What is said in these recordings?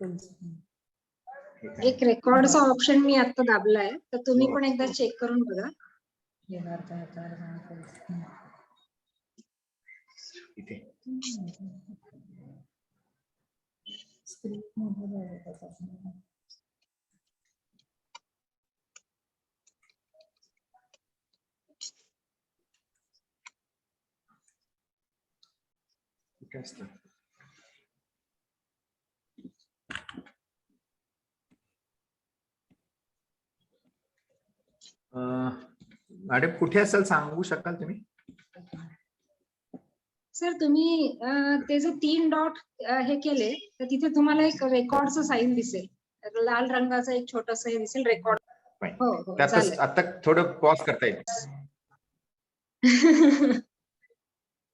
एक रेकॉर्डचा ऑप्शन मी आता दाबलाय, तर तुम्ही पण एकदा चेक करून बघा. मॅडम कुठे असेल सांगू शकाल तुम्ही? सर तुम्ही ते जे 3 डॉट हे केले तर तिथे तुम्हाला एक रेकॉर्डचं साईन दिसेल, लाल रंगाचा एक छोटासा हे दिसेल रेकॉर्ड. हो हो चालेल. आता थोडं पॉज करता येईल.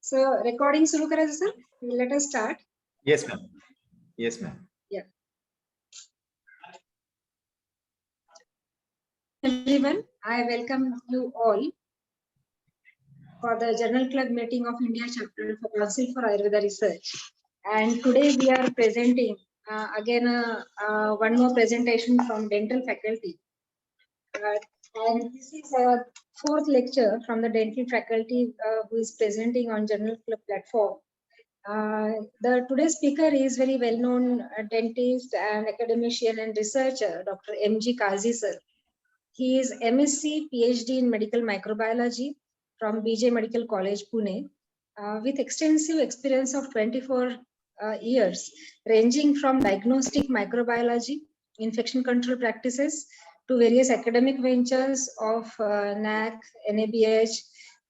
सो रेकॉर्डिंग सुरू करायचं sir. Let us start. Yes ma'am. Yes ma'am. Everyone, I welcome you all for the Journal Club meeting of India chapter for Council for Ayurveda Research. And today we are presenting again one more presentation from dental faculty. And this is a 4th lecture from the dental faculty who is presenting on Journal Club platform. The today's speaker is very well-known dentist and academician and researcher, Dr. M.G. Kazi sir. He is MSc, PhD in medical microbiology from BJ Medical College, Pune, with extensive experience of 24 years, ranging from diagnostic microbiology, infection control practices, to various academic ventures of NAC, NABH,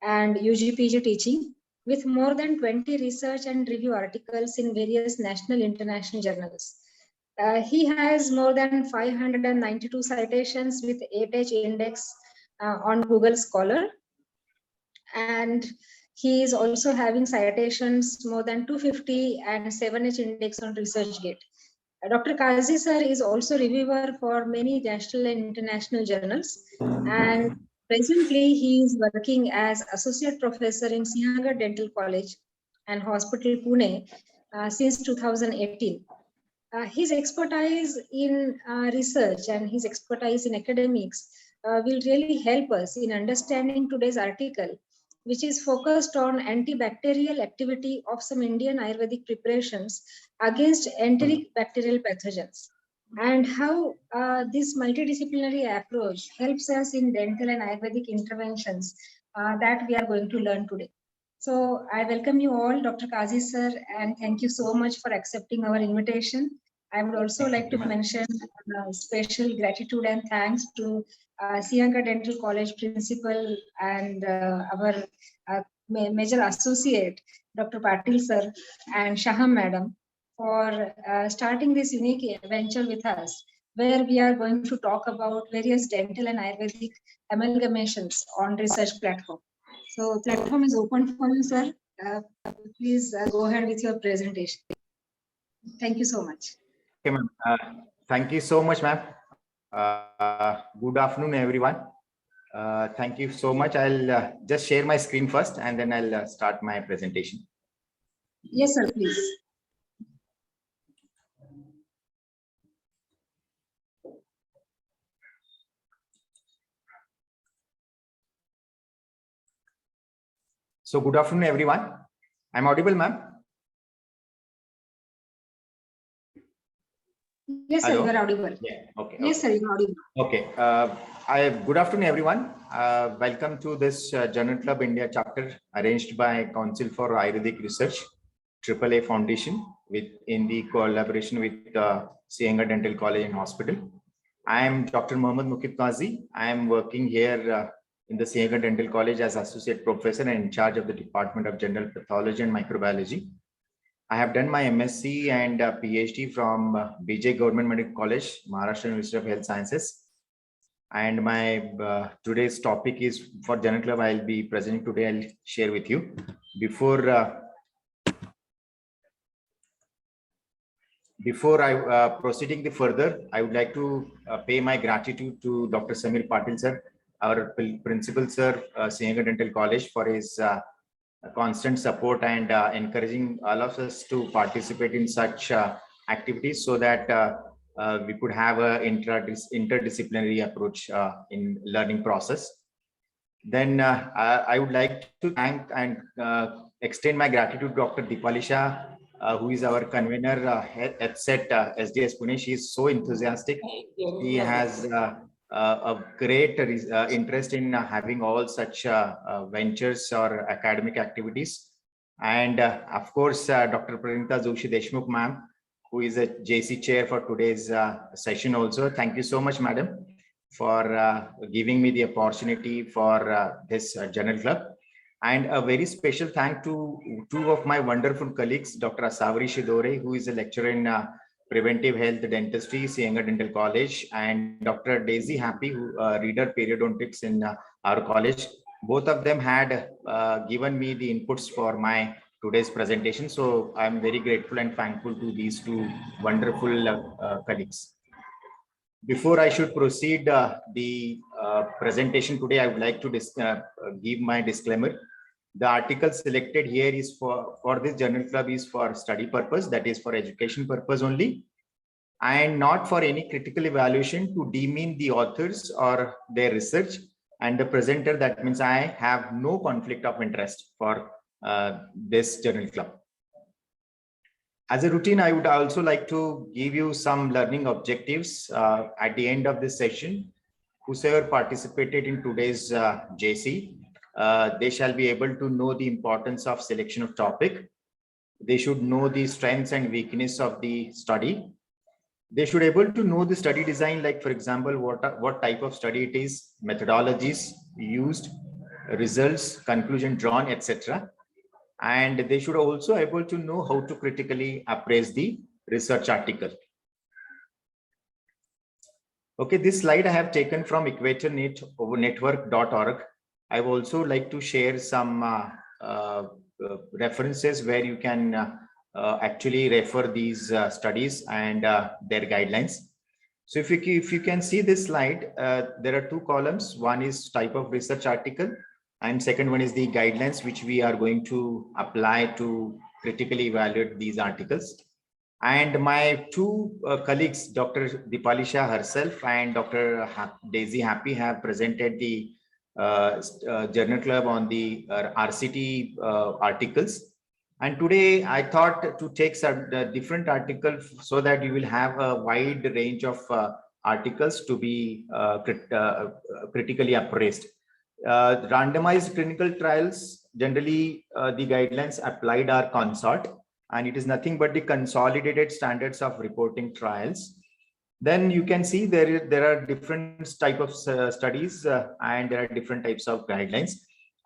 and UGPG teaching, with more than 20 research and review articles in various national international journals. He has more than 592 citations with 8H index on Google Scholar, and he is also having citations more than 250 and 7H index on ResearchGate. Dr. Kazi sir is also reviewer for many national and international journals, and presently he is working as associate professor in Sihagar Dental College and Hospital, Pune since 2018. His expertise in research and his expertise in academics will really help us in understanding today's article, which is focused on antibacterial activity of some Indian Ayurvedic preparations against enteric bacterial pathogens, and how this multidisciplinary approach helps us in dental and Ayurvedic interventions that we are going to learn today. So I welcome you all, Dr. Kazi sir, and thank you so much for accepting our invitation. I would also like to mention special gratitude and thanks to Sihagar Dental College principal and our major associate, Dr. Patil sir and Shaham madam, for starting this unique venture with us, where we are going to talk about various dental and Ayurvedic amalgamations on research platform. So platform is open for you, sir. Please go ahead with your presentation. Thank you so much. Okay, ma'am. Thank you so much, ma'am. Good afternoon, everyone. Thank you so much. I'll just share my screen first, and then I'll start my presentation. Yes, sir, please. So good afternoon, everyone. I'm audible, ma'am? Yes, sir, you are audible. Yeah. Okay. Yes, sir, you are audible. Okay. Good afternoon, everyone. Welcome to this Journal Club India chapter arranged by Council for Ayurvedic Research, AAA Foundation, in the collaboration with Sihagar Dental College and Hospital. I am Dr. Mohammad Muqib Qazi. I am working here in the Sihagar Dental College as associate professor and in charge of the Department of General Pathology and Microbiology. I have done my MSc and PhD from BJ Government Medical College, Maharashtra University of Health Sciences. And my today's topic is for Journal Club. I'll be presenting today. I'll share with you. Before I proceeding further, I would like to pay my gratitude to Dr. Samir Patil sir, our principal sir, Sihagar Dental College, for his constant support and encouraging all of us to participate in such activities so that we could have a interdisciplinary approach in learning process. Then I would like to thank and extend my gratitude to Dr. Dipali Shah, who is our convener at Sept SDS Pune. She is so enthusiastic. She has a great interest in having all such ventures or academic activities. And of course, Dr. Pranita Joshi Deshmukh ma'am, who is a JC chair for today's session also. Thank you so much, madam, for giving me the opportunity for this journal club. And a very special thank to two of my wonderful colleagues, Dr. Asavari Shidore, who is a lecturer in preventive health dentistry, Sienga Dental College, and Dr. Daisy Happy, who reader periodontics in our college. Both of them had given me the inputs for my today's presentation. So I'm very grateful and thankful to these two wonderful colleagues. Before I should proceed the presentation today, I would like to give my disclaimer. The article selected here is for this journal club is for study purpose, that is for education purpose only, and not for any critical evaluation to demean the authors or their research and the presenter. That means I have no conflict of interest for this journal club. As a routine, I would also like to give you some learning objectives at the end of this session. Whoever participated in today's JC, they shall be able to know the importance of selection of topic. They should know the strengths and weakness of the study. They should be able to know the study design, like for example, what type of study it is, methodologies used, results, conclusion drawn, etc. And they should also be able to know how to critically appraise the research article. Okay, this slide I have taken from equatornetwork.org. I would also like to share some references where you can actually refer these studies and their guidelines. So if you can see this slide, there are two columns. One is type of research article, and second one is the guidelines which we are going to apply to critically evaluate these articles. And my two colleagues, Dr. Dipali Shah herself and Dr. Daisy Happy, have presented the journal club on the RCT articles. And today I thought to take some different articles so that you will have a wide range of articles to be critically appraised. Randomized clinical trials, generally the guidelines applied are CONSORT, and it is nothing but the consolidated standards of reporting trials. Then you can see there are different type of studies and there are different types of guidelines.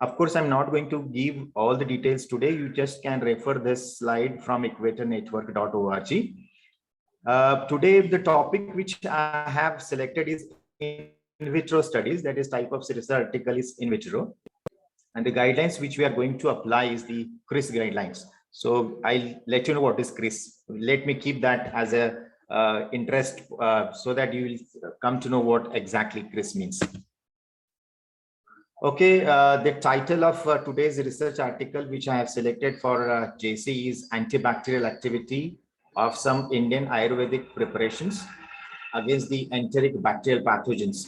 Of course, I'm not going to give all the details today. You just can refer this slide from equatornetwork.org. Today, the topic which I have selected is in vitro studies, that is type of research article is in vitro. And the guidelines which we are going to apply is the CRIS guidelines. So I'll let you know what is CRIS. Let me keep that as a interest so that you will come to know what exactly CRIS means. Okay, the title of today's research article which I have selected for JC is Antibacterial Activity of Some Indian Ayurvedic Preparations Against the Enteric Bacterial Pathogens.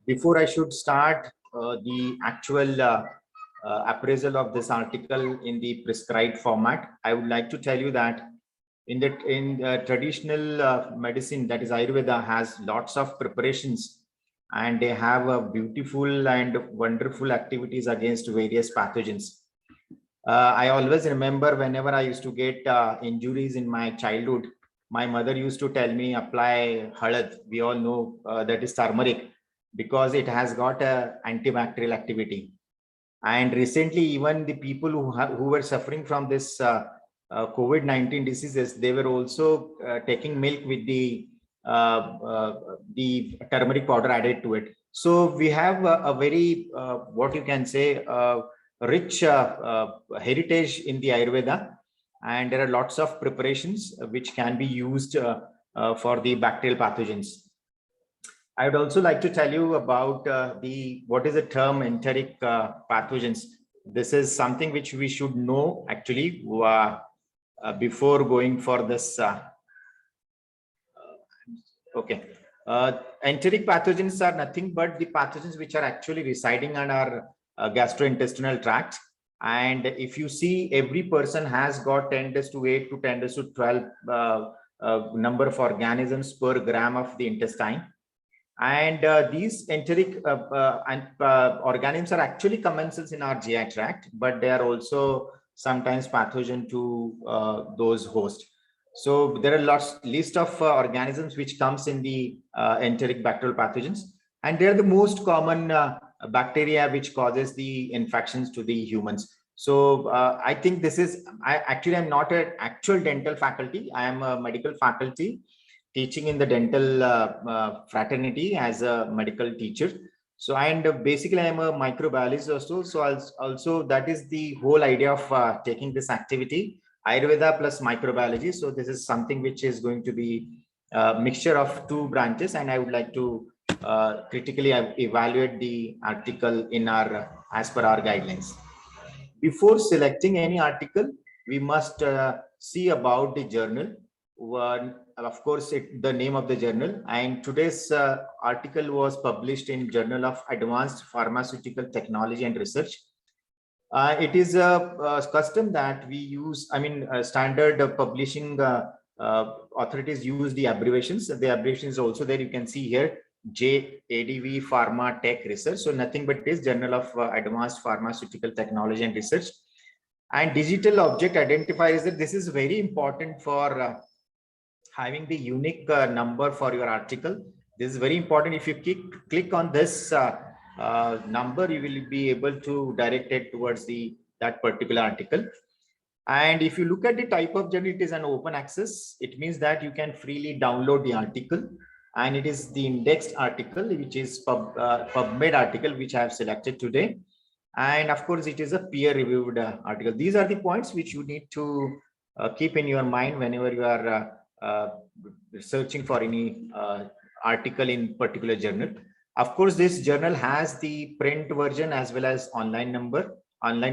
Before I should start the actual appraisal of this article in the prescribed format, I would like to tell you that in traditional medicine, that is Ayurveda, has lots of preparations, and they have a beautiful and wonderful activities against various pathogens. I always remember whenever I used to get injuries in my childhood, my mother used to tell me apply halad. We all know that is turmeric, because it has got a antibacterial activity. And recently, even the people who were suffering from this COVID-19 diseases, they were also taking milk with the turmeric powder added to it. So we have a very, what you can say, rich heritage in the Ayurveda, and there are lots of preparations which can be used for the bacterial pathogens. I would also like to tell you about what is the term enteric pathogens. This is something which we should know actually before going for this Okay. Enteric pathogens are nothing but the pathogens which are actually residing on our gastrointestinal tract. And if you see, every person has got 10⁸ to 10⁸ number of organisms per gram of the intestine. And these enteric organisms are actually commensals in our GI tract, but they are also sometimes pathogen to those hosts. So there are list of organisms which comes in the enteric bacterial pathogens, and they are the most common bacteria which causes the infections to the humans. So I think this is, I'm not an actual dental faculty. I am a medical faculty teaching in the dental fraternity as a medical teacher. So, and basically I'm a microbiologist also. So also that is the whole idea of taking this activity, Ayurveda plus microbiology. So this is something which is going to be a mixture of two branches, and I would like to critically evaluate the article in our as per our guidelines. Before selecting any article, we must see about the journal. One, of course, the name of the journal. And today's article was published in Journal of Advanced Pharmaceutical Technology and Research. It is a custom that we use. I mean, standard publishing authorities use the abbreviations. The abbreviation is also there. You can see here JADV Pharma Tech Research. So nothing but this Journal of Advanced Pharmaceutical Technology and Research. And digital object identifier is that this is very important for having the unique number for your article. This is very important. If you click on this number, you will be able to direct it towards that particular article. And if you look at the type of journal, it is an open access. It means that you can freely download the article, and it is the indexed article, which is PubMed article, which I have selected today. And of course, it is a peer-reviewed article. These are the points which you need to keep in your mind whenever you are searching for any article in particular journal. Of course, this journal has the print version as well as online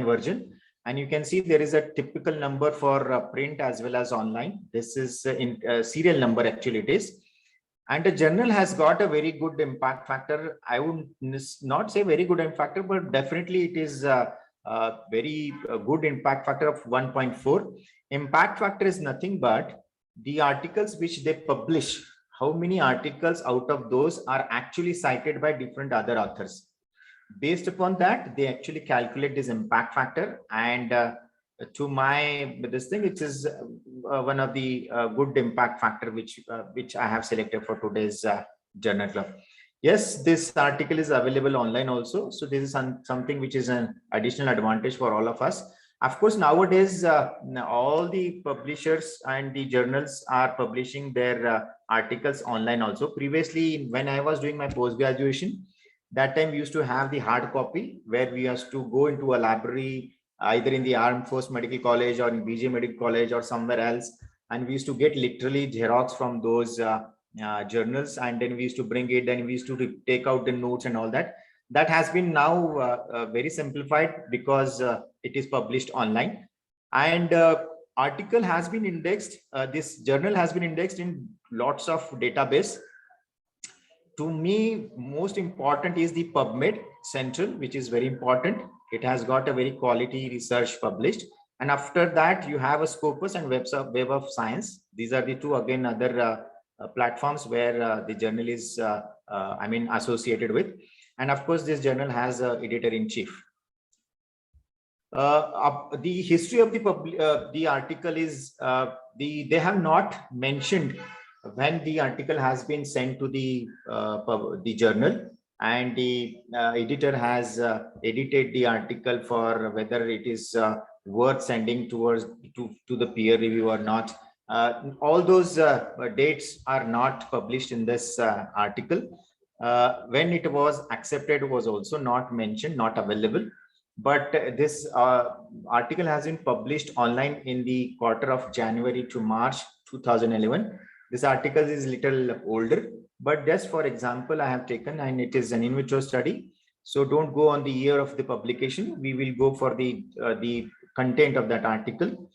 version. And you can see there is a typical number for print as well as online. This is in serial number, actually it is. And the journal has got a very good impact factor. I would not say very good impact factor, but definitely it is a very good impact factor of 1.4. Impact factor is nothing but the articles which they publish. How many articles out of those are actually cited by different other authors? Based upon that, they actually calculate this impact factor. And to this thing, it is one of the good impact factor which I have selected for today's journal club. Yes, this article is available online also. So this is something which is an additional advantage for all of us. Of course, nowadays, all the publishers and the journals are publishing their articles online also. Previously, when I was doing my post-graduation, that time we used to have the hard copy where we used to go into a library, either in the Armed Force Medical College or in BJ Medical College or somewhere else. And we used to get literally Xerox from those journals, and then we used to bring it, then we used to take out the notes and all that. That has been now very simplified because it is published online. And article has been indexed. This journal has been indexed in lots of database. To me, most important is the PubMed Central, which is very important. It has got a very quality research published. And after that, you have a Scopus and Web of Science. These are the two, again, other platforms where the journal is, associated with. And of course, this journal has an editor-in-chief. The history of the article is they have not mentioned when the article has been sent to the journal, and the editor has edited the article for whether it is worth sending to the peer review or not. All those dates are not published in this article. When it was accepted was also not mentioned, not available. But this article has been published online in the quarter of January to March 2011. This article is a little older, but just for example, I have taken, and it is an in vitro study. So don't go on the year of the publication. We will go for the content of that article.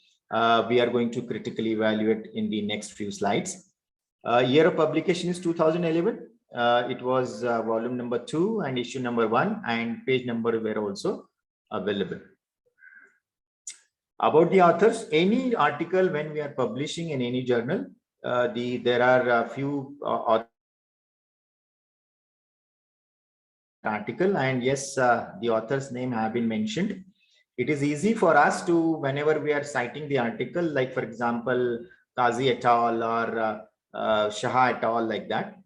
We are going to critically evaluate in the next few slides. Year of publication is 2011. It was volume number 2 and issue number 1, and page number were also available. About the authors, any article when we are publishing in any journal, there are a few article, and yes, the author's name have been mentioned. It is easy for us to, whenever we are citing the article, like for example, Kazi et al. Or Shah et al. Like that.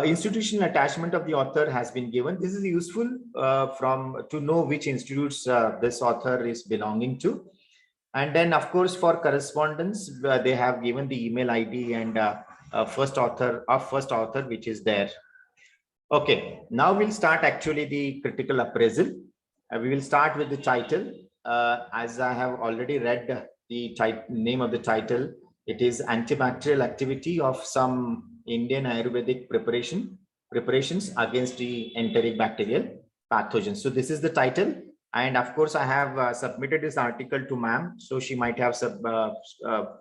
Institutional attachment of the author has been given. This is useful to know which institutes this author is belonging to. And then, of course, for correspondence, they have given the email ID and first author, which is there. Okay, now we'll start actually the critical appraisal. We will start with the title. As I have already read the name of the title, it is antibacterial activity of some Indian Ayurvedic preparations against the enteric bacterial pathogens. So this is the title. And of course, I have submitted this article to ma'am, so she might have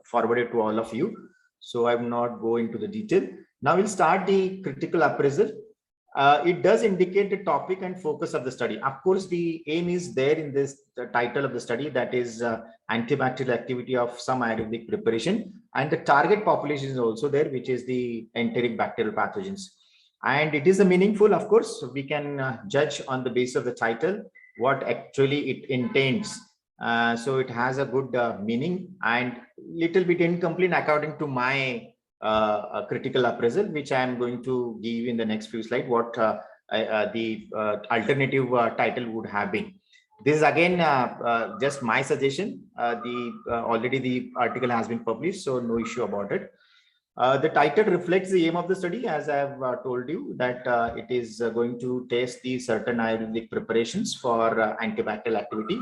forwarded to all of you. So I will not go into the detail. Now we'll start the critical appraisal. It does indicate the topic and focus of the study. Of course, the aim is there in this title of the study, that is antibacterial activity of some Ayurvedic preparation, and the target population is also there, which is the enteric bacterial pathogens. And it is a meaningful, of course, we can judge on the basis of the title what actually it intends. So it has a good meaning and little bit incomplete according to my a critical appraisal, which I am going to give you in the next few slides, what the alternative title would have been. This is again just my suggestion. Already the article has been published, so no issue about it. The title reflects the aim of the study, as I have told you, that it is going to test the certain Ayurvedic preparations for antibacterial activity,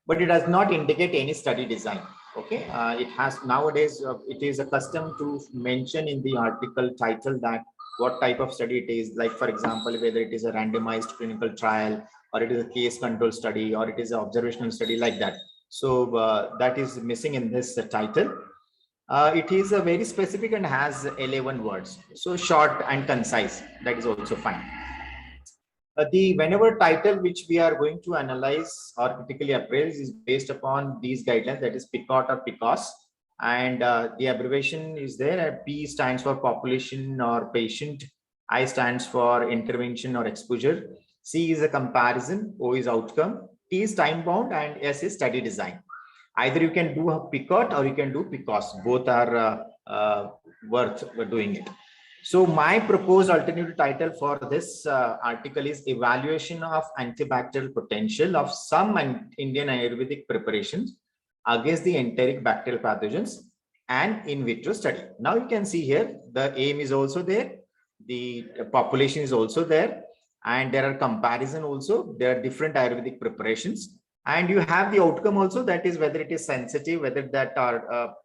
but it does not indicate any study design. Okay, it has nowadays, it is a custom to mention in the article title that what type of study it is, like for example, whether it is a randomized clinical trial, or it is a case control study, or it is an observational study, like that. So that is missing in this title. It is a very specific and has 11 words, so short and concise, that is also fine. The whenever title which we are going to analyze or critically appraise is based upon these guidelines, that is PICOT or PICOS, and the abbreviation is there. P stands for population or patient, I stands for intervention or exposure, C is a comparison, O is outcome, T is time bound, and S is study design. Either you can do a PICOT or you can do PICOS. Both are worth doing it. So my proposed alternative title for this article is Evaluation of Antibacterial Potential of Some Indian Ayurvedic Preparations Against the Enteric Bacterial Pathogens and In Vitro Study. Now you can see here, the aim is also there, the population is also there, and there are comparison also. There are different Ayurvedic preparations. And you have the outcome also, that is whether it is sensitive, whether that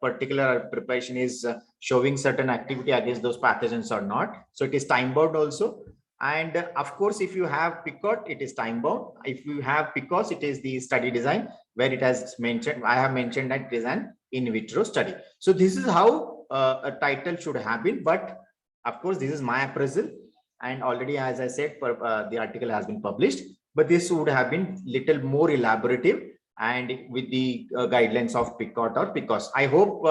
particular preparation is showing certain activity against those pathogens or not. So it is time bound also. And of course, if you have PICOT, it is time bound. If you have PICOS, it is the study design, where it has mentioned, I have mentioned that it is an in vitro study. So this is how a title should have been. But of course, this is my appraisal. And already, as I said, the article has been published. But this would have been little more elaborative and with the guidelines of PICOT or PICOS. I hope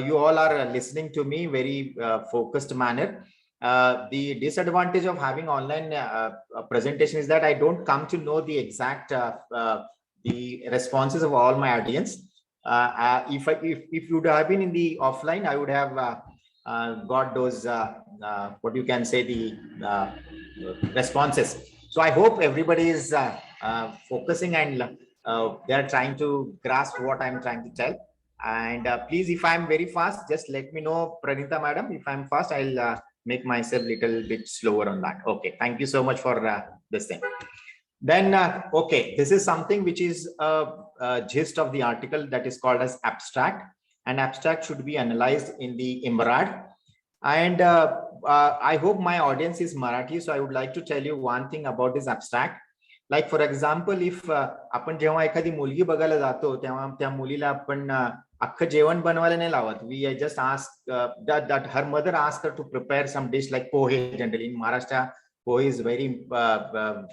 you all are listening to me very focused manner. The disadvantage of having online presentation is that I don't come to know the exact the responses of all my audience. If you would have been in the offline, I would have got those what you can say, the responses. So I hope everybody is focusing and they are trying to grasp what I'm trying to tell. And please, if I'm very fast, just let me know, Pranita madam. If I'm fast, I'll make myself a little bit slower on that. Okay, thank you so much for this thing. Then, okay, this is something which is a gist of the article, that is called as abstract. And abstract should be analyzed in the IMRAD. And I hope my audience is Marathi, so I would like to tell you one thing about this abstract. Like for example, if आपण जेव्हा एखादी मुलगी बघायला जातो तेव्हा त्या मुलीला आपण अख्खं जेवण बनवायला नाही लावत. We just ask that her mother asked her to prepare some dish like pohe. Generally in Maharashtra, pohe is very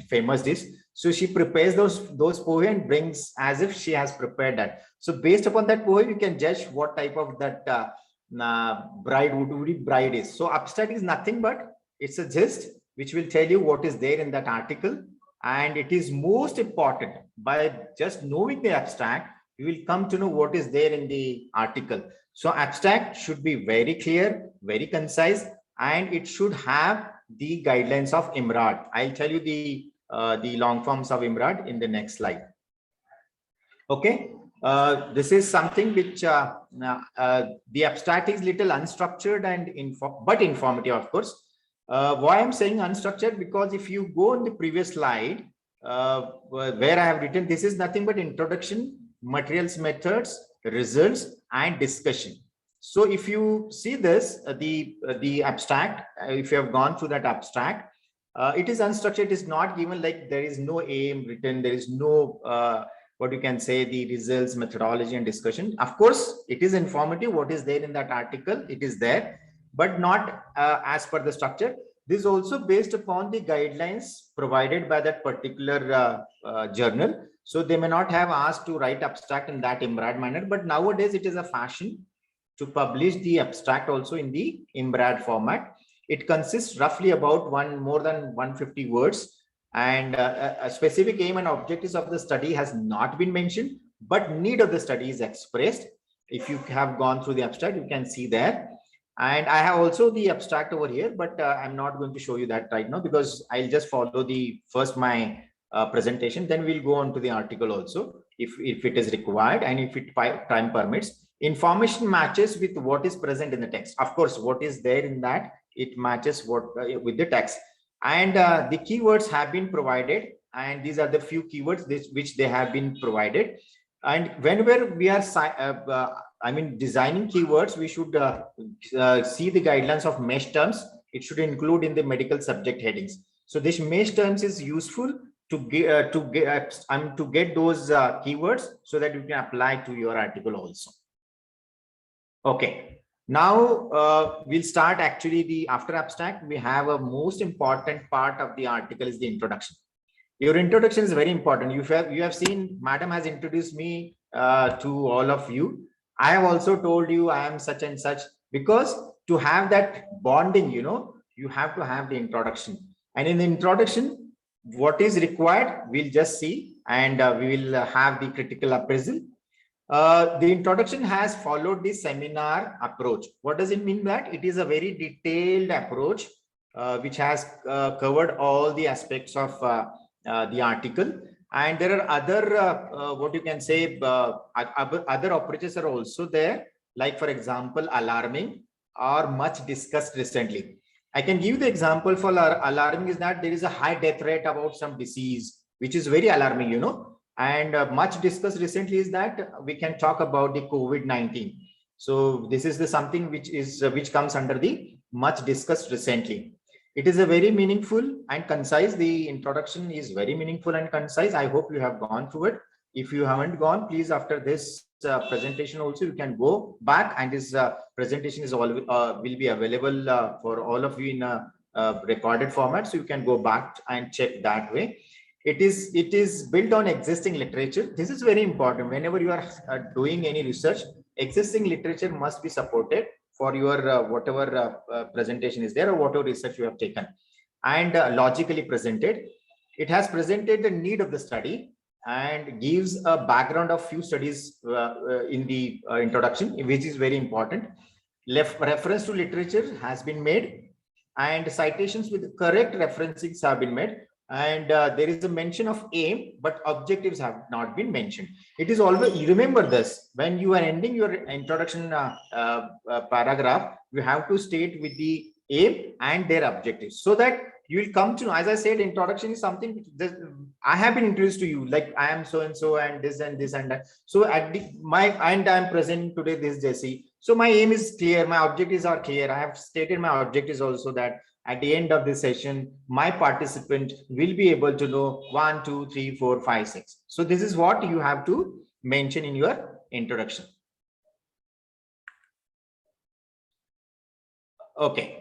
famous dish. So she prepares those pohe and brings as if she has prepared that. So based upon that pohe, you can judge what type of that bride would be bride is. So abstract is nothing but it's a gist which will tell you what is there in that article. And it is most important, by just knowing the abstract, you will come to know what is there in the article. So abstract should be very clear, very concise, and it should have the guidelines of IMRAD. I'll tell you the long forms of IMRAD in the next slide. Okay, this is something which the abstract is little unstructured and but informative, of course. Why I'm saying unstructured, because if you go on the previous slide where I have written, this is nothing but introduction, materials, methods, results, and discussion. So if you see this, the abstract, if you have gone through that abstract, it is unstructured. It is not given, like there is no aim written, there is no what you can say, the results, methodology, and discussion. Of course, it is informative. What is there in that article, it is there, but not as per the structure. This is also based upon the guidelines provided by that particular journal. So they may not have asked to write abstract in that IMRAD manner, but nowadays it is a fashion to publish the abstract also in the IMRAD format. It consists roughly about more than 150 words, and a specific aim and objectives of the study has not been mentioned, but need of the study is expressed. If you have gone through the abstract, you can see there. And I have also the abstract over here, but I'm not going to show you that right now, because I'll just follow the first my presentation, then we'll go on to the article also if it is required, and if time permits. Information matches with what is present in the text. Of course, what is there in that, it matches what with the text. And the keywords have been provided, and these are the few keywords which they have been provided. And whenever we are designing keywords, we should see the guidelines of mesh terms. It should include in the medical subject headings. So this mesh terms is useful to get those keywords so that you can apply to your article also. Okay. Now we'll start. Actually, the after abstract, we have a most important part of the article is the introduction. Your introduction is very important. You have seen, madam has introduced me to all of you. I have also told you I am such and such, because to have that bonding, you have to have the introduction. And in the introduction, what is required, we'll just see, and we will have the critical appraisal. The introduction has followed the seminar approach. What does it mean? That it is a very detailed approach which has covered all the aspects of the article. And there are other what you can say other approaches are also there, like for example alarming or much discussed recently. I can give the example for alarming is that there is a high death rate about some disease, which is very alarming, and much discussed recently is that we can talk about the COVID-19. So this is the something which comes under the much discussed recently. It is a very meaningful and concise. The introduction is very meaningful and concise. I hope you have gone through it. If you haven't gone, please, after this presentation also, you can go back, and this presentation is will be available for all of you in a recorded format. So you can go back and check that way. It is built on existing literature. This is very important. Whenever you are doing any research, existing literature must be supported for your whatever presentation is there or whatever research you have taken, and logically presented. It has presented the need of the study and gives a background of few studies in the introduction, which is very important. Reference to literature has been made, and citations with correct referencings have been made. And there is a mention of aim, but objectives have not been mentioned. It is always, you remember this, when you are ending your introduction paragraph, you have to state with the aim and their objectives, so that you will come to know. As I said, introduction is something that I have been introduced to you, like I am so and so and this and this and that. So at I am present today, this Jesse. So my aim is clear, my objectives are clear. I have stated my objectives also, that at the end of this session, my participant will be able to know 1, 2, 3, 4, 5, 6. So this is what you have to mention in your introduction. Okay.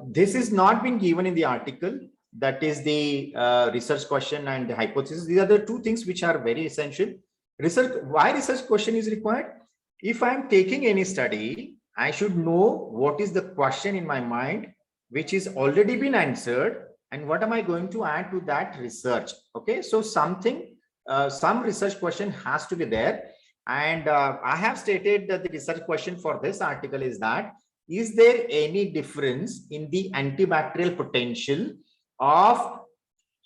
This is not been given in the article. That is the research question and the hypothesis. These are the two things which are very essential. Why research question is required? If I'm taking any study, I should know what is the question in my mind, which is already been answered, and what am I going to add to that research. Okay, so some research question has to be there. And I have stated that the research question for this article is that, is there any difference in the antibacterial potential of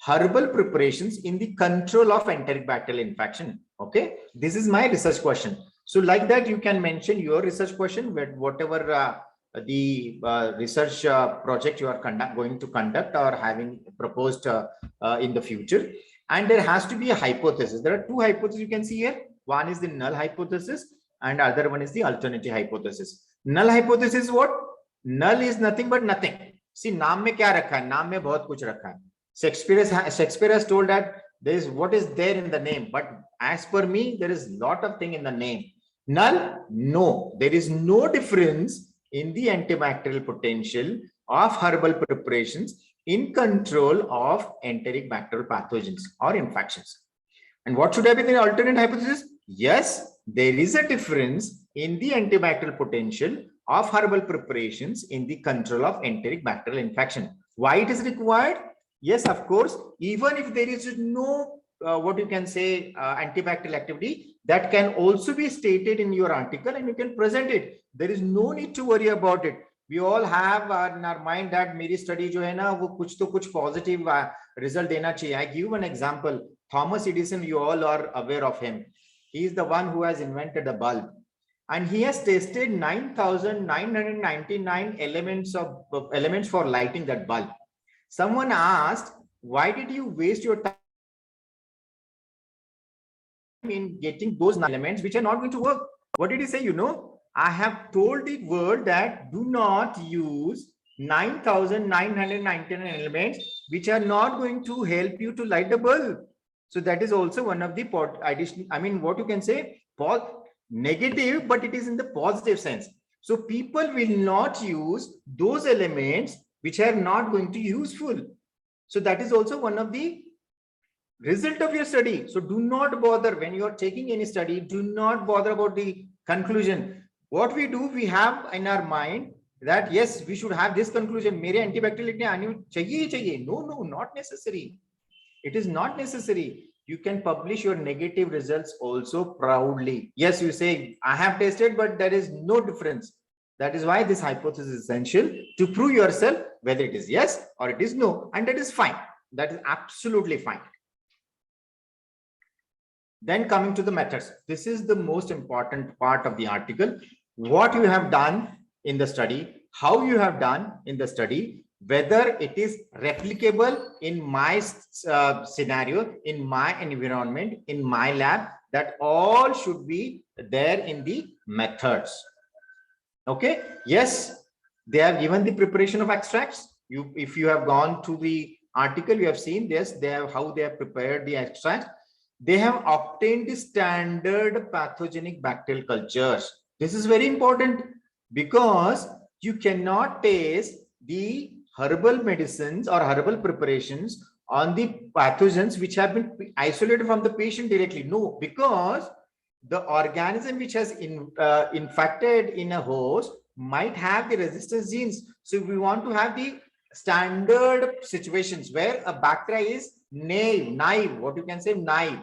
herbal preparations in the control of enteric bacterial infection? Okay, this is my research question. So like that, you can mention your research question with whatever the research project you are going to conduct or having proposed in the future. And there has to be a hypothesis. There are two hypotheses you can see here. One is the null hypothesis and other one is the alternative hypothesis. Null hypothesis is what? Null is nothing but nothing. See, naam mein kya rakha hai? Naam mein bahut kuch rakha hai. Shakespeare has told that there is what is there in the name, but as per me, there is lot of thing in the name. Null, no, there is no difference in the antibacterial potential of herbal preparations in control of enteric bacterial pathogens or infections. And what should have been the alternate hypothesis? Yes, there is a difference in the antibacterial potential of herbal preparations in the control of enteric bacterial infection. Why it is required? Yes, of course, even if there is no what you can say antibacterial activity, that can also be stated in your article and you can present it. There is no need to worry about it. We all have in our mind that मेरी study जो है ना वो कुछ तो कुछ positive result देना चाहिए. I give an example. Thomas Edison, you all are aware of him. He is the one who has invented the bulb, and he has tested 9,999 elements for lighting that bulb. Someone asked, why did you waste your time in getting those elements which are not going to work? What did he say? You know, I have told the world that do not use 9,999 elements which are not going to help you to light the bulb. So that is also one of the additional, I mean, what you can say, negative, but it is in the positive sense. So people will not use those elements which are not going to be useful. So that is also one of the result of your study. So do not bother when you are taking any study, do not bother about the conclusion. What we do, we have in our mind that yes, we should have this conclusion. Mere antibacterial chahiye. No, not necessary. It is not necessary. You can publish your negative results also proudly. Yes, you say, I have tested, but there is no difference. That is why this hypothesis is essential to prove yourself whether it is yes or it is no, and that is fine. That is absolutely fine. Then coming to the methods. This is the most important part of the article. What you have done in the study, how you have done in the study, whether it is replicable in my scenario, in my environment, in my lab, that all should be there in the methods. Okay. Yes, they have given the preparation of extracts. If you have gone to the article, you have seen this. They have how they have prepared the extracts. They have obtained the standard pathogenic bacterial cultures. This is very important because you cannot taste the herbal medicines or herbal preparations on the pathogens which have been isolated from the patient directly. No, because the organism which has infected in a host might have the resistance genes. So we want to have the standard situations where a bacteria is naive, what you can say naive.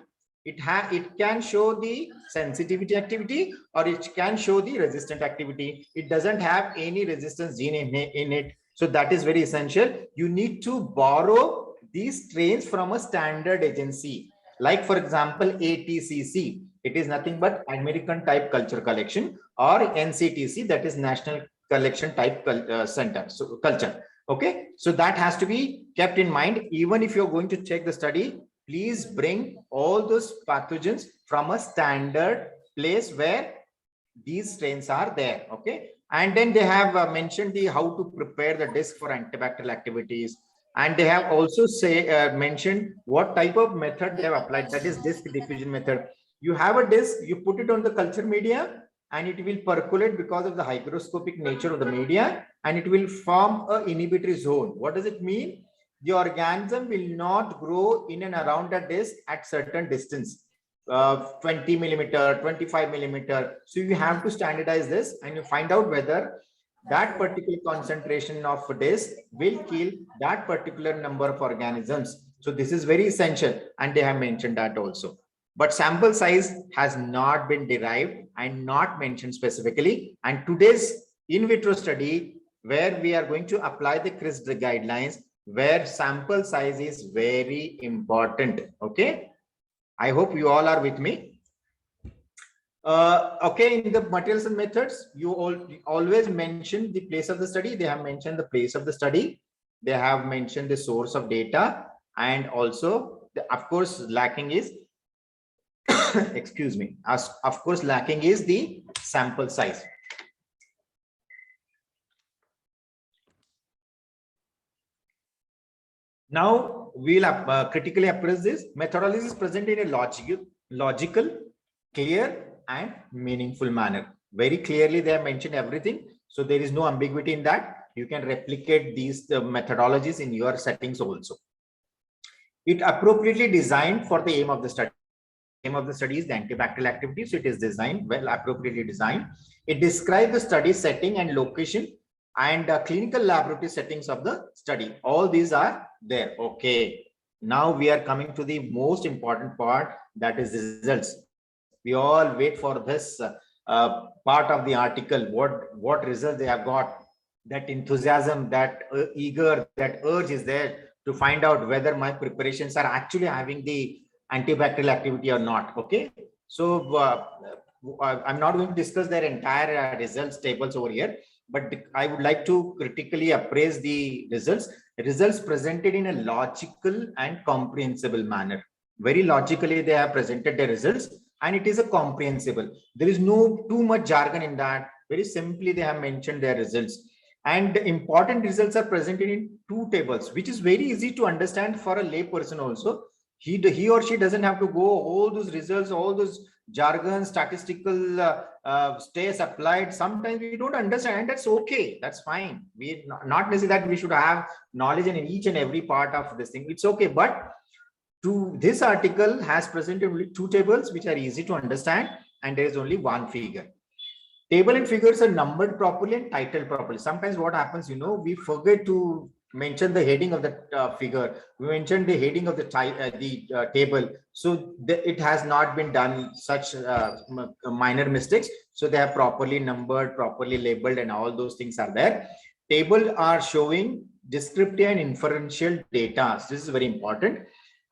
It can show the sensitivity activity or it can show the resistant activity. It doesn't have any resistance gene in it. So that is very essential. You need to borrow these strains from a standard agency. Like for example, ATCC. It is nothing but American type culture collection, or NCTC, that is National collection type culture. Okay, so that has to be kept in mind. Even if you're going to check the study, please bring all those pathogens from a standard place where these strains are there. Okay, and then they have mentioned the how to prepare the disc for antibacterial activities, and they have also mentioned what type of method they have applied, that is disc diffusion method. You have a disc, you put it on the culture media, and it will percolate because of the hygroscopic nature of the media, and it will form a inhibitory zone. What does it mean? The organism will not grow in and around the disc at certain distance, 20 millimeter, 25 millimeter. So you have to standardize this, and you find out whether that particular concentration of disc will kill that particular number of organisms. So this is very essential, and they have mentioned that also. But sample size has not been derived and not mentioned specifically. And today's in vitro study, where we are going to apply the CRISP guidelines, where sample size is very important. Okay, I hope you all are with me. Okay, in the materials and methods, you always mention the place of the study. They have mentioned the place of the study. They have mentioned the source of data, and also, of course, lacking is excuse me, of course, lacking is the sample size. Now we'll critically appraise this. Methodology is present in a logical, clear, and meaningful manner. Very clearly, they have mentioned everything, so there is no ambiguity in that. You can replicate these methodologies in your settings also. It appropriately designed for the aim of the study. Aim of the study is the antibacterial activity, so it is designed well, appropriately designed. It describes the study setting and location and clinical laboratory settings of the study. All these are there. Okay, now we are coming to the most important part, that is the results. We all wait for this part of the article. What results they have got, that enthusiasm, that eager, that urge is there to find out whether my preparations are actually having the antibacterial activity or not. Okay, so I'm not going to discuss their entire results tables over here, but I would like to critically appraise the results presented in a logical and comprehensible manner. Very logically they have presented the results, and it is a comprehensible. There is no too much jargon in that. Very simply they have mentioned their results, and the important results are presented in 2 tables, which is very easy to understand for a lay person also. He or she doesn't have to go all those results, all those jargon, statistical stays applied. Sometimes we don't understand. That's okay. That's fine. We not necessarily that we should have knowledge in each and every part of this thing. It's okay. But this article has presented only 2 tables, which are easy to understand, and there is only 1 figure. Table and figures are numbered properly and titled properly. Sometimes what happens, we forget to mention the heading of the figure. We mentioned the heading of the table. So it has not been done such minor mistakes. So they have properly numbered, properly labeled, and all those things are there. Tables are showing descriptive and inferential data. So this is very important.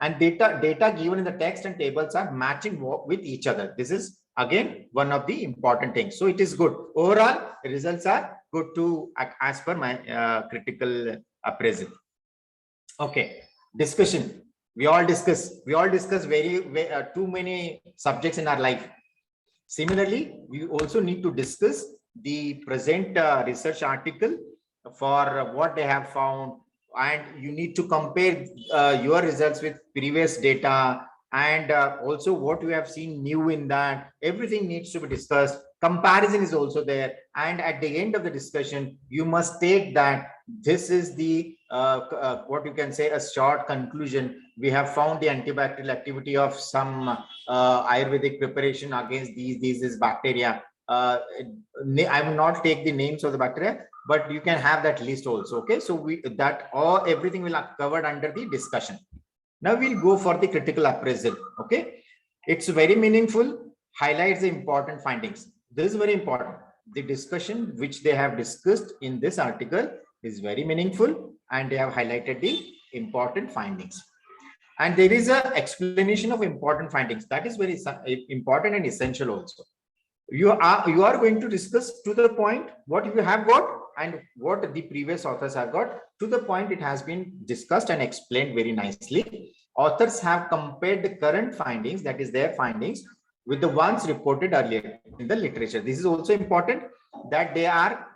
And data given in the text and tables are matching with each other. This is again one of the important things. So it is good. Overall, the results are good to as per my critical appraisal. Okay, discussion. We all discuss very too many subjects in our life. Similarly, we also need to discuss the present research article for what they have found, and you need to compare your results with previous data, and also what you have seen new in that. Everything needs to be discussed. Comparison is also there, and at the end of the discussion you must state that this is the what you can say, a short conclusion. We have found the antibacterial activity of some Ayurvedic preparation against these bacteria. I will not take the names of the bacteria, but you can have that list also. Okay, so everything will be covered under the discussion. Now we'll go for the critical appraisal. Okay, it's very meaningful, highlights the important findings. This is very important. The discussion which they have discussed in this article is very meaningful, and they have highlighted the important findings. And there is an explanation of important findings that is very important and essential also. You are going to discuss to the point what you have got. and what the previous authors have got. To the point, it has been discussed and explained very nicely. Authors have compared the current findings, that is their findings, with the ones reported earlier in the literature. This is also important, that they are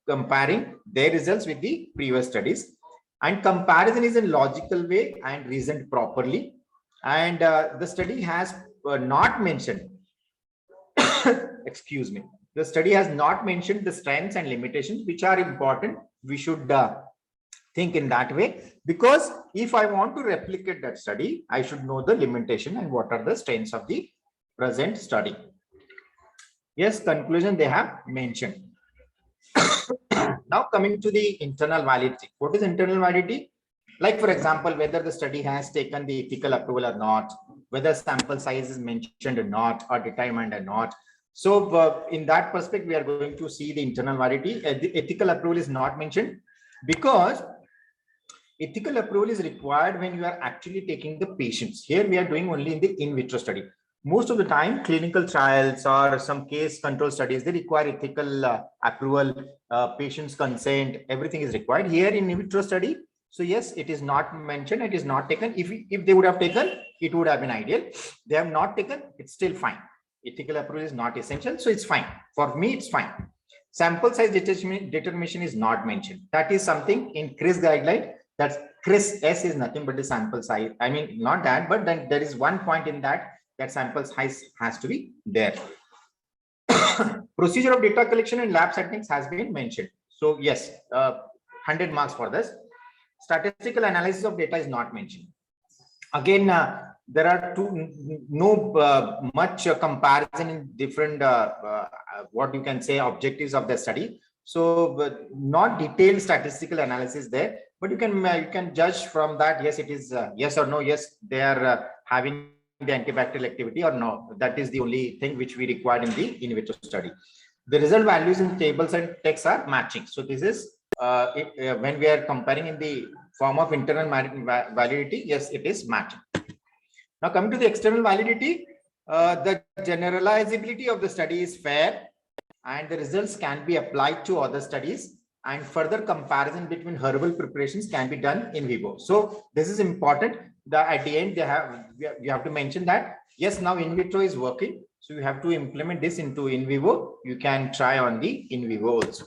comparing their results with the previous studies, and comparison is a logical way and reasoned properly. And the study has not mentioned excuse me, the study has not mentioned the strengths and limitations, which are important. We should think in that way, because if I want to replicate that study, I should know the limitation and what are the strengths of the present study. Yes, conclusion they have mentioned. Now coming to the internal validity. What is internal validity? Like, for example, whether the study has taken the ethical approval or not, whether sample size is mentioned or not, or determined or not. So in that perspective, we are going to see the internal validity. The ethical approval is not mentioned, because ethical approval is required when you are actually taking the patients. Here we are doing only in the in vitro study. Most of the time, clinical trials or some case control studies, they require ethical approval, patient's consent, everything is required. Here in vitro study, so yes, it is not mentioned, it is not taken. If they would have taken, it would have been ideal. They have not taken, it's still fine. Ethical approval is not essential, so it's fine. For me, it's fine. Sample size determination is not mentioned. That is something in CRIS guideline. That's CRIS S is nothing but the sample size. I mean, not that, but then there is one point in that sample size has to be there. Procedure of data collection and lab settings has been mentioned. So yes, 100 marks for this. Statistical analysis of data is not mentioned. Again, there are no much comparison in different what you can say objectives of the study. So not detailed statistical analysis there, but you can judge from that. Yes, it is yes or no. Yes, they are having the antibacterial activity or no. That is the only thing which we required in the in vitro study. The result values in tables and text are matching. So this is when we are comparing in the form of internal validity. Yes, it is matching. Now coming to the external validity, the generalizability of the study is fair, and the results can be applied to other studies, and further comparison between herbal preparations can be done in vivo. So this is important. At the end, you have to mention that yes, now in vitro is working, so you have to implement this into in vivo. You can try on the in vivo also.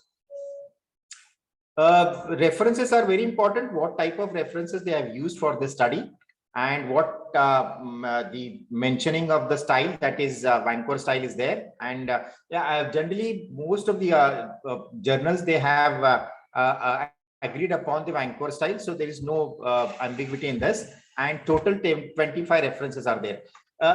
References are very important. What type of references they have used for the study, and what the mentioning of the style, that is Vancouver style, is there. And yeah, generally most of the journals, they have agreed upon the Vancouver style, so there is no ambiguity in this. And total 25 references are there.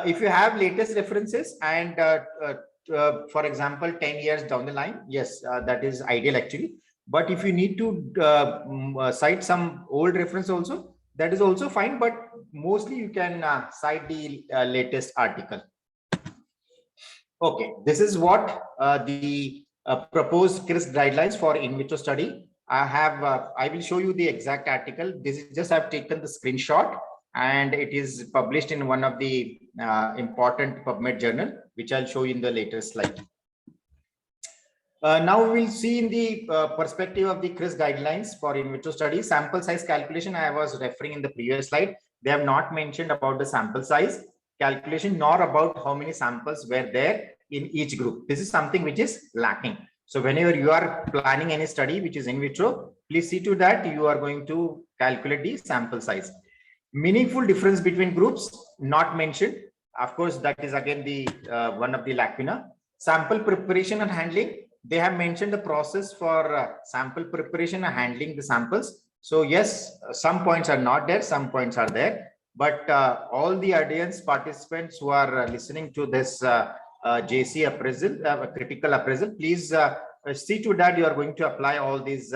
If you have latest references and for example 10 years down the line, yes, that is ideal actually. But if you need to cite some old reference also, that is also fine, but mostly you can cite the latest article. Okay, this is what the proposed CRIS guidelines for in vitro study. I will show you the exact article. This is just I've taken the screenshot, and it is published in one of the important PubMed journal, which I'll show you in the later slide. Now we will see in the perspective of the CRIS guidelines for in vitro studies. Sample size calculation, I was referring in the previous slide. They have not mentioned about the sample size calculation, nor about how many samples were there in each group. This is something which is lacking. So whenever you are planning any study which is in vitro, please see to that you are going to calculate the sample size. Meaningful difference between groups, not mentioned. Of course, that is again the one of the lacuna. Sample preparation and handling. They have mentioned the process for sample preparation and handling the samples. So yes, some points are not there, some points are there. But all the audience participants who are listening to this JC appraisal, critical appraisal, please see to that you are going to apply all these,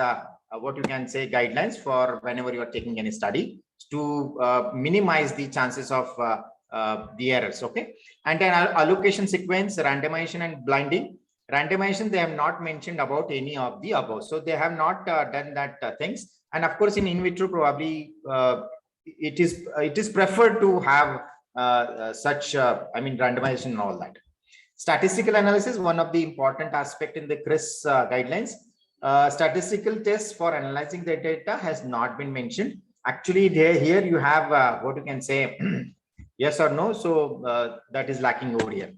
what you can say, guidelines for whenever you are taking any study to minimize the chances of the errors. Okay. And then allocation sequence, randomization and blinding. Randomization, they have not mentioned about any of the above. So they have not done that things. And of course, in vitro, probably it is preferred to have such, I mean, randomization and all that. Statistical analysis, one of the important aspect in the CRIS guidelines. Statistical tests for analyzing the data has not been mentioned. Actually, here you have what you can say yes or no. So that is lacking over here.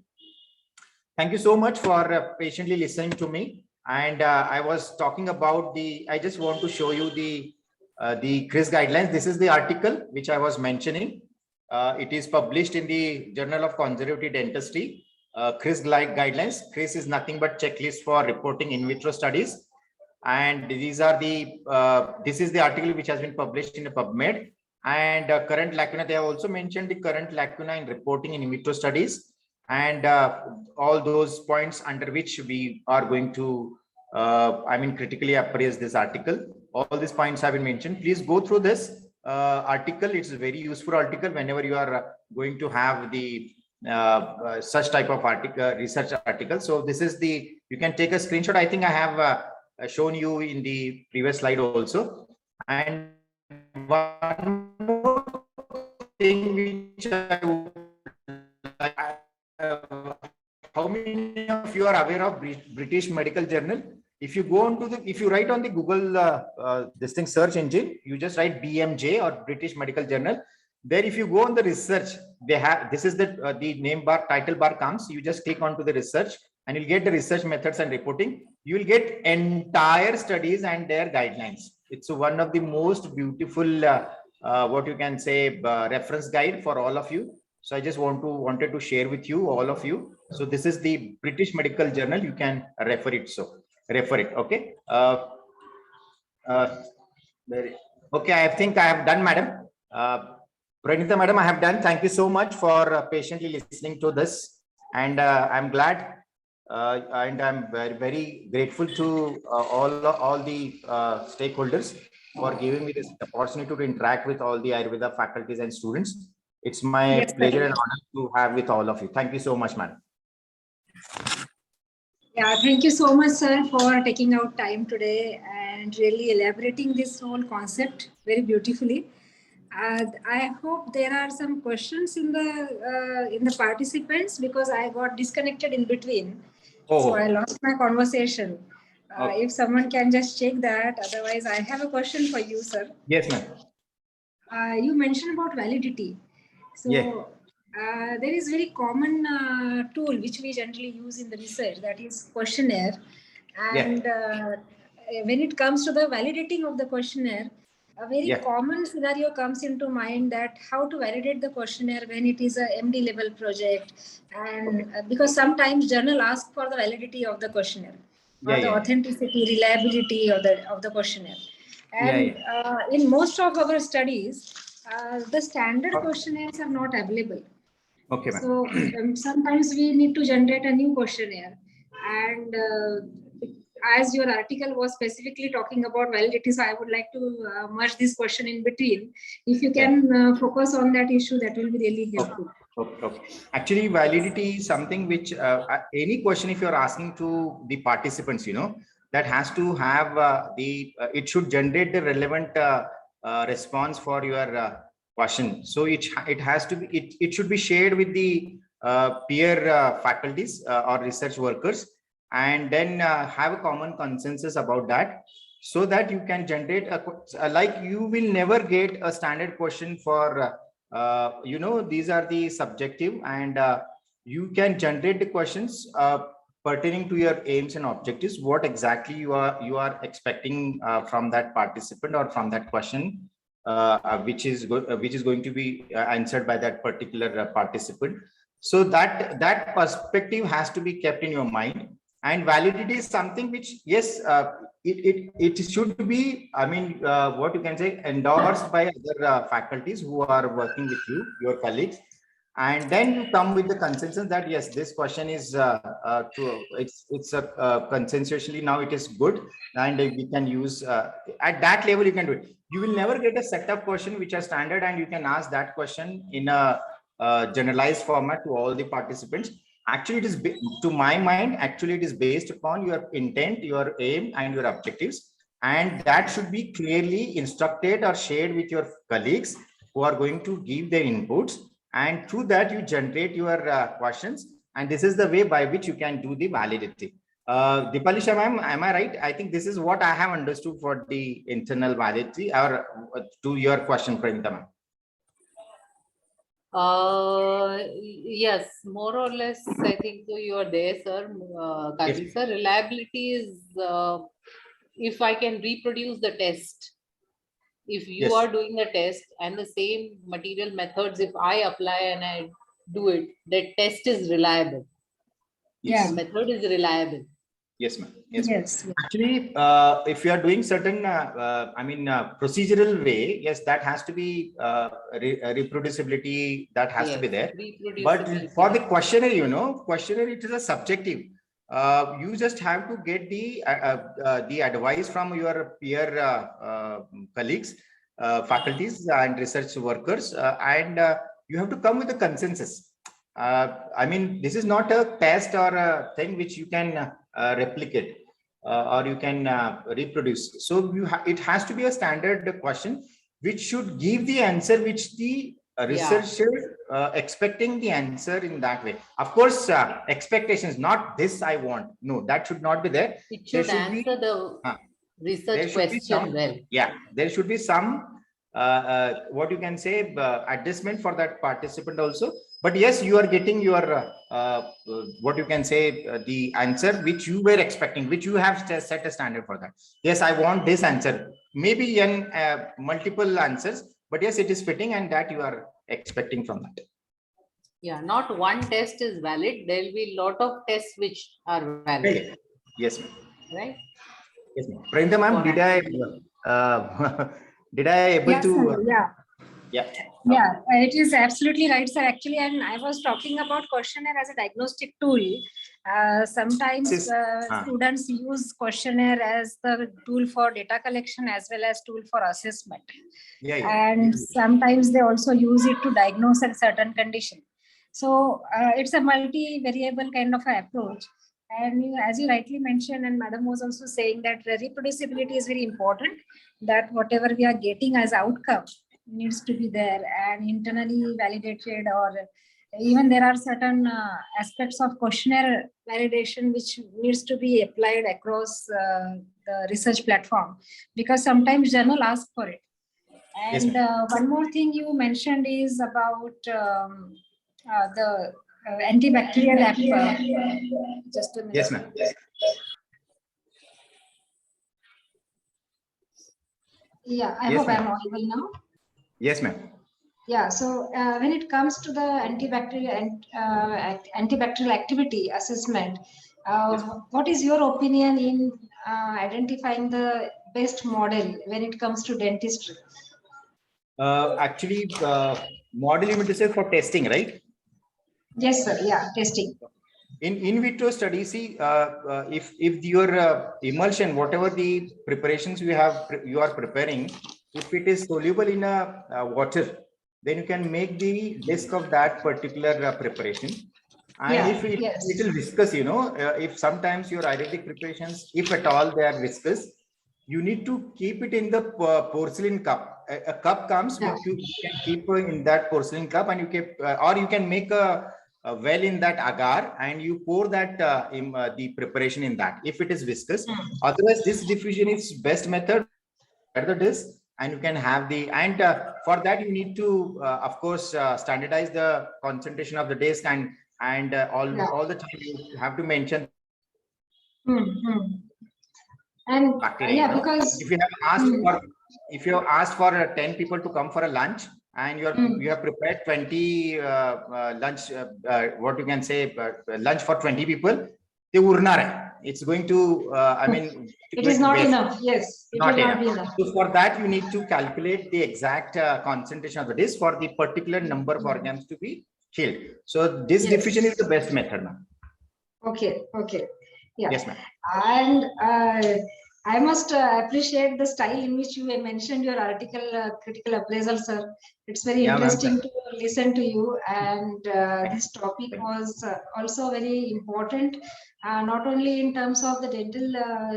Thank you so much for patiently listening to me. And I was talking about I just want to show you the CRIS guidelines. This is the article which I was mentioning. It is published in the Journal of Conservative Dentistry. CRIS guidelines. CRIS is nothing but checklist for reporting in vitro studies. And these are this is the article which has been published in the PubMed. And current lacuna, they have also mentioned the current lacuna in reporting in vitro studies. And all those points under which we are going to, critically appraise this article. All these points have been mentioned. Please go through this article. It's a very useful article whenever you are going to have the such type of article, research article. So this is you can take a screenshot. I think I have shown you in the previous slide also. And one more thing which I would how many of you are aware of British Medical Journal? If you go on to if you write on the Google this thing search engine, you just write BMJ or British Medical Journal. There, if you go on the research, they have this is the name bar, title bar comes. You just click onto the research, and you'll get the research methods and reporting. You will get entire studies and their guidelines. It's one of the most beautiful, what you can say, reference guide for all of you. So I just wanted to share with you, all of you. So this is the British Medical Journal. You can refer it. So refer it. Okay. Okay. I think I have done, madam. Pranita, madam, I have done. Thank you so much for patiently listening to this. And I'm glad. And I'm very, very grateful to all the stakeholders for giving me this opportunity to interact with all the Ayurveda faculties and students. It's my pleasure and honor to have with all of you. Thank you so much, madam. Yeah, thank you so much, sir, for taking out time today and really elaborating this whole concept very beautifully. I hope there are some questions in the participants, because I got disconnected in between. So I lost my conversation. If someone can just check that, otherwise I have a question for you, sir. Yes, ma'am. You mentioned about validity. So there is very common tool which we generally use in the research, that is questionnaire. And when it comes to the validating of the questionnaire, a very common scenario comes into mind, that how to validate the questionnaire when it is a MD level project. And because sometimes journal asks for the validity of the questionnaire, or the authenticity, reliability of the questionnaire. And in most of our studies, the standard questionnaires are not available. Okay, so sometimes we need to generate a new questionnaire. And as your article was specifically talking about validity, so I would like to merge this question in between. If you can focus on that issue, that will be really helpful. Okay. Actually, validity is something which any question, if you're asking to the participants, that has to have it should generate the relevant response for your question. So it has to be, it should be shared with the peer faculties or research workers, and then have a common consensus about that, so that you can generate like you will never get a standard question for these are the subjective, and you can generate the questions pertaining to your aims and objectives, what exactly you are expecting from that participant or from that question, which is going to be answered by that particular participant. So that perspective has to be kept in your mind. And validity is something which, yes, it should be, what you can say, endorsed by other faculties who are working with you, your colleagues. And then you come with the consensus that, yes, this question is it's consensually now it is good, and we can use at that level you can do it. You will never get a set of questions which are standard and you can ask that question in a generalized format to all the participants. Actually, it is, to my mind, actually it is based upon your intent, your aim, and your objectives, and that should be clearly instructed or shared with your colleagues who are going to give their inputs, and through that you generate your questions, and this is the way by which you can do the validity. Dipalisha ma'am, am I right? I think this is what I have understood for the internal validity, or to your question, Pranita ma'am. Yes, more or less, I think so you are there, sir. Kartik sir, reliability is if I can reproduce the test. If you Yes. are doing the test and the same material methods, if I apply and I do it, that test is reliable. Yes. The method is reliable. Yes, ma'am. Yes. Yes. Actually, if you are doing certain, procedural way, yes, that has to be reproducibility. That has to be there. But for the questionnaire, questionnaire it is a subjective. You just have to get the advice from your peer colleagues, faculties, and research workers, and you have to come with a consensus. I mean, this is not a test or a thing which you can replicate or you can reproduce. So it has to be a standard question which should give the answer which the researcher expecting the answer in that way. Of course, expectations, not this I want. No, that should not be there. It should answer the research question well. Yeah, there should be some what you can say adjustment for that participant also. But yes, you are getting your what you can say the answer which you were expecting, which you have set a standard for that. Yes, I want this answer. Maybe in multiple answers, but yes, it is fitting, and that you are expecting from that. Yeah, not one test is valid. There will be a lot of tests which are valid. Okay. Yes, ma'am. Right? Yes, ma'am. Pranita ma'am, did I did I able Yes, to? sir, yeah. Yeah. Yeah, it is absolutely right, sir. Actually, and I was talking about questionnaire as a diagnostic tool. Sometimes students use questionnaire as the tool for data collection as well as tool for assessment. And sometimes they also use it to diagnose a certain condition. So it's a multi-variable kind of approach. And as you rightly mentioned, and Madam was also saying that reproducibility is very important, that whatever we are getting as outcome needs to be there and internally validated, or even there are certain aspects of questionnaire validation which needs to be applied across the research platform, because sometimes journal ask for it. And one more thing you mentioned is about the antibacterial app. Just a minute. Yes, ma'am. Yeah, I hope I'm audible now. Yes, ma'am. Yeah, so when it comes to the antibacterial activity assessment, what is your opinion in identifying the best model when it comes to dentistry? Actually, model you mean to say for testing, right? Yes, sir. Yeah, testing. In vitro study, see, if your emulsion, whatever the preparations you are preparing, if it is soluble in a water, then you can make the disk of that particular preparation. And if it little viscous, if sometimes your aerobic preparations, if at all they are viscous, you need to keep it in the porcelain cup. A cup comes, which you can keep in that porcelain cup, and you keep, or you can make a well in that agar, and you pour that the preparation in that, if it is viscous. Otherwise, this diffusion is best method at the disk, and you can have the, and for that you need to of course standardize the concentration of the disk, and all the time you have to mention and bacteria, because if you have asked for 10 people to come for a lunch, and you have prepared 20 lunch, what you can say, lunch for 20 people, it's going to I mean, it is not enough. Yes, it will not be enough. So for that you need to calculate the exact concentration of the disk for the particular number of organs to be killed. So this diffusion is the best method now. Okay. Yeah. Yes, ma'am. And I must appreciate the style in which you mentioned your article, critical appraisal, sir. It's very interesting to listen to you. And this topic was also very important, not only in terms of the dental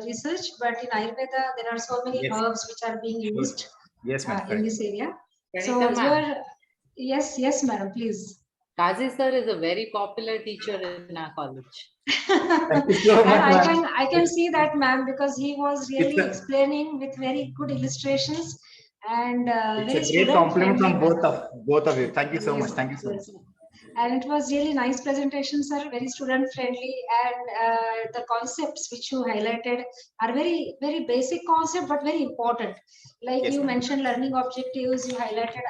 research, but in Ayurveda, there are so many herbs which are being used in this area. So, yes, madam, please. Kazi sir is a very popular teacher in our college. Thank you so much, And ma'am. I can see that, ma'am, because he was really It's a, explaining with very good illustrations and it's very a great student compliment friendly from manner. both of you. Thank you so much. Yes, Thank you so much. yes. And it was really nice presentation, sir, very student friendly. And the concepts which you highlighted are very, very basic concept, but very important. Like Yes, you ma'am. mentioned learning objectives, you highlighted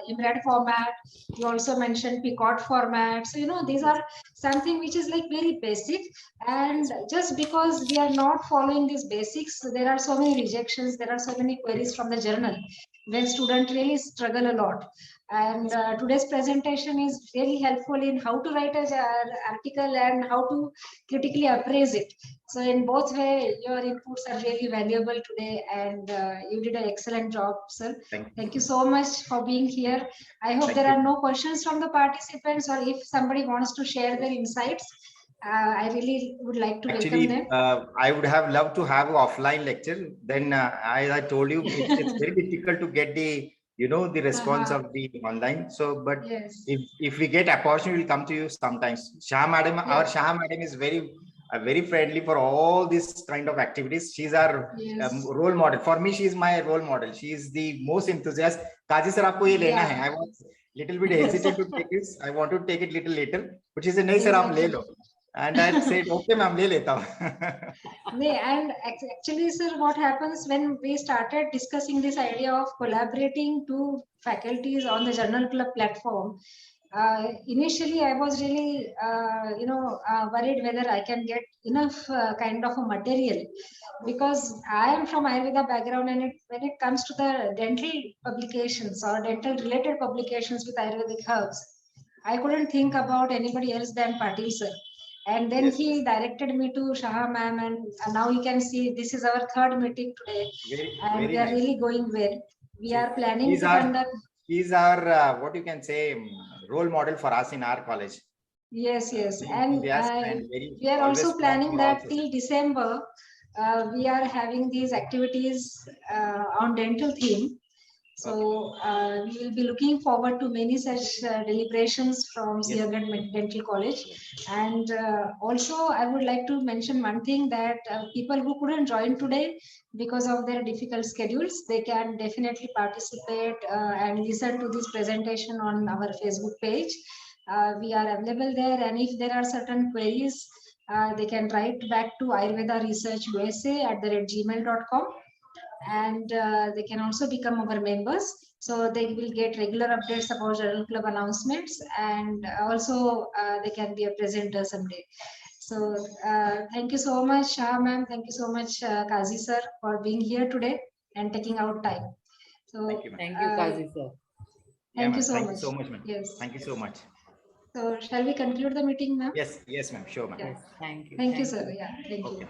IMRAD format, you also mentioned PICOT format. So, you know, these are something which is like very basic. And just because we are not following these basics, there are so many rejections, there are so many queries from the journal when students really struggle a lot. And today's presentation is really helpful in how to write an article and how to critically appraise it. So in both way, your inputs are really valuable today, and you did an excellent job, sir. Thank you so much for being here. I hope Thank there you. are no questions from the participants, or if somebody wants to share their insights, I really would like to welcome Actually, them. I would have loved to have an offline lecture. Then I told you it's very difficult to get the the response of the online. So, but Yes. if we get opportunity, we'll come to you sometimes. Shah madam, our Yes. Shah madam is very friendly for all these kind of activities. She's our Yes. role model. For me, she is my role model. She is the most enthusiastic. Kaji sir, आपको ये लेना है. I was little bit hesitant to take this. I want to take it little later, but she said, नहीं sir, आप ले लो. And I said, okay, ma'am, ले लेता हूँ. And actually, sir, what happens when we started discussing this idea of collaborating two faculties on the Journal Club platform? Initially, I was really, worried whether I can get enough kind of a material, because I am from Ayurveda background, and when it comes to the dental publications or dental related publications with Ayurvedic herbs, I couldn't think about anybody else than Patil sir. And then Yes, he yes. directed me to Shah ma'am, and now you can see this is our third meeting today, and Very we are nice. really going well. We are planning He's to our, conduct. he's our what you can say, role model for us in our college. Yes, yes, Very and enthusiastic and very we are always also prompt planning for all that sessions. till December, we are having these activities on dental theme. So we will be looking forward to many such deliberations from Yes. Siagat Dental College. And also, I would like to mention one thing, that people who couldn't join today because of their difficult schedules, they can definitely participate and listen to this presentation on our Facebook page. We are available there, and if there are certain queries, they can write back to Ayurveda Research USA @gmail.com. And they can also become our members, so they will get regular updates about Journal Club announcements, and also they can be a presenter someday. So thank you so much, Shah ma'am, thank you so much, Kazi sir, for being here today and taking out time. So Thank you, Kazi sir. Thank you so Thank much. you so much, ma'am. Yes. Thank you so much. So shall we conclude the meeting, ma'am? Yes, ma'am. Sure, ma'am. Yes, thank you. Thank you, sir. Yeah, thank you. Okay.